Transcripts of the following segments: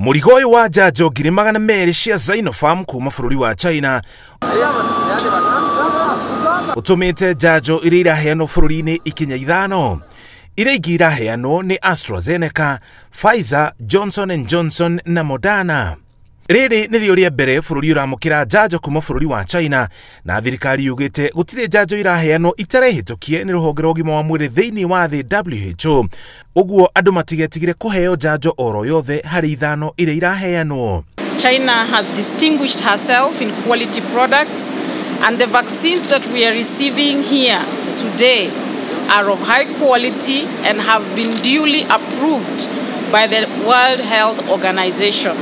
Mũrigo ũyũ wa njanjo 200,000 cia Sinopharm kuma bũrũri wa China ũtũmĩte njanjo iria iraheanwo bũrũri-inĩ ikinya 5. Iria ingĩ iraheanwo nĩ AstraZeneca, Pfizer, Johnson & Johnson na Moderna. Rĩrĩ nĩrĩo rĩa mbere bũrũri ũramũkĩra njanjo kuma bũrũri wa China, na thirikari yugĩte gũtirĩ njanjo iraheanwo itarehĩtũkie nĩ rũhonge rwa ũgima wa mwĩrĩ thĩinĩ wa thĩ WHO. Ũguo andũ matigetigire kũheo njanjo oro yothe harĩ 5 iria iraheanwo. China has distinguished herself in quality products, and the vaccines that we are receiving here today are of high quality and have been duly approved by the World Health Organization.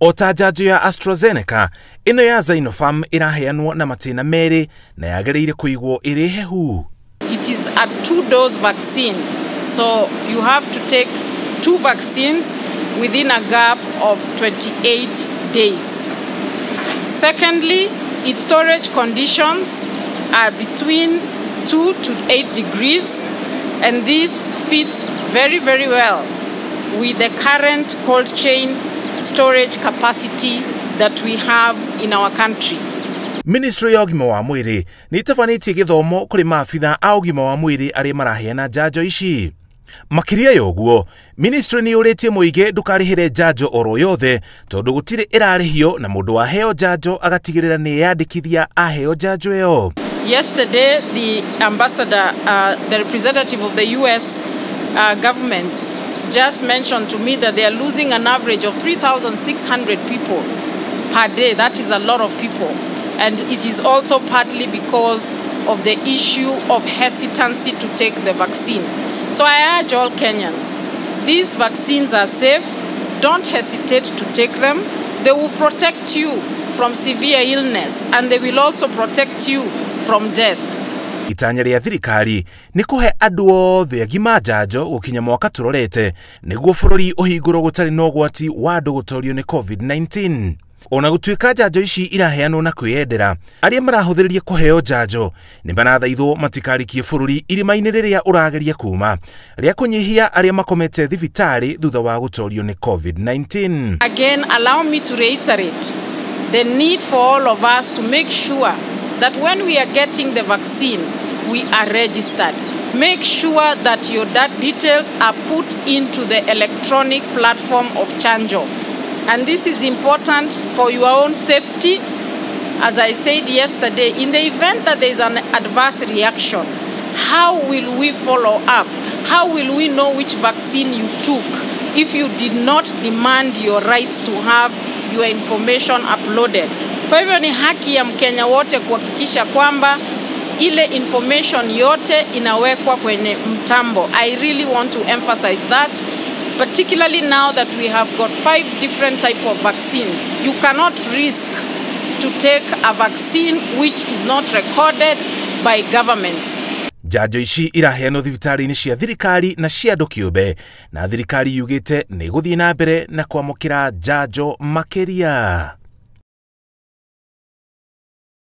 Ota njanjo ya AstraZeneca, ino ya Sinopharm iraheanwo na matĩna merĩ na yagĩrĩire kũigwo ĩrĩ hehu. It is a 2-dose vaccine, so you have to take 2 vaccines within a gap of 28 days. Secondly, its storage conditions are between 2 to 8 degrees, and this fits very, very well with the current cold chain storage capacity that we have in our country. Ministry ya ũgima wa mwĩrĩ nĩ ĩtabanĩtie gĩthomo kũrĩ maabitha a ũgima wa mwĩrĩ arĩa maraheana njanjo ici. Makĩria ya ũguo, ministry nĩ yũrĩtie mũingĩ ndũkarĩhĩre njanjo oro yothe tondũ gũtirĩ ĩrarĩhio na mũndũ waheo njanjo agatigĩrĩra nĩ yandĩkithia aheo njanjo ĩyo. Yesterday, the ambassador, the representative of the US government just mentioned to me that they are losing an average of 3,600 people per day. That is a lot of people. And it is also partly because of the issue of hesitancy to take the vaccine. So I urge all Kenyans, these vaccines are safe. Don't hesitate to take them. They will protect you from severe illness, and they will also protect you from death. Itanya rĩa thirikari nĩ kũhe andũ othe agima njanjo gũkinya mwaka tũrorete nĩguo bũrũri ũhingũrwo gũtarĩ na ũgwati wa andũ gũtorio nĩ COVID-19. Ona gũtuĩka njanjo ici iraheanwo na kwĩyendera, arĩa marahũthĩrĩria kũheo njanjo nĩ marathaithwo matikarikie bũrũri irima-inĩ rĩrĩa ũrageria kuma rĩa kũnyihia arĩa makomete thibitarĩ thutha wa gũtorio nĩ COVID-19. Again, allow me to reiterate the need for all of us to make sure that when we are getting the vaccine, we are registered. Make sure that your details are put into the electronic platform of Chanjo. And this is important for your own safety. As I said yesterday, in the event that there is an adverse reaction, how will we follow up? How will we know which vaccine you took if you did not demand your right to have your information uploaded? Kwa hivyo ni haki ya Mkenya wote kuhakikisha kwamba ile information yote inawekwa kwenye mtambo. I really want to emphasize that, particularly now that we have got 5 different types of vaccines. You cannot risk to take a vaccine which is not recorded by governments. Njanjo ici iraheanwo thibitarĩ-inĩ cia thirikari na cia andũ kĩũmbe, na thirikari yugĩte nĩ gũthiĩ na mbere na kwamũkĩra njanjo makĩria.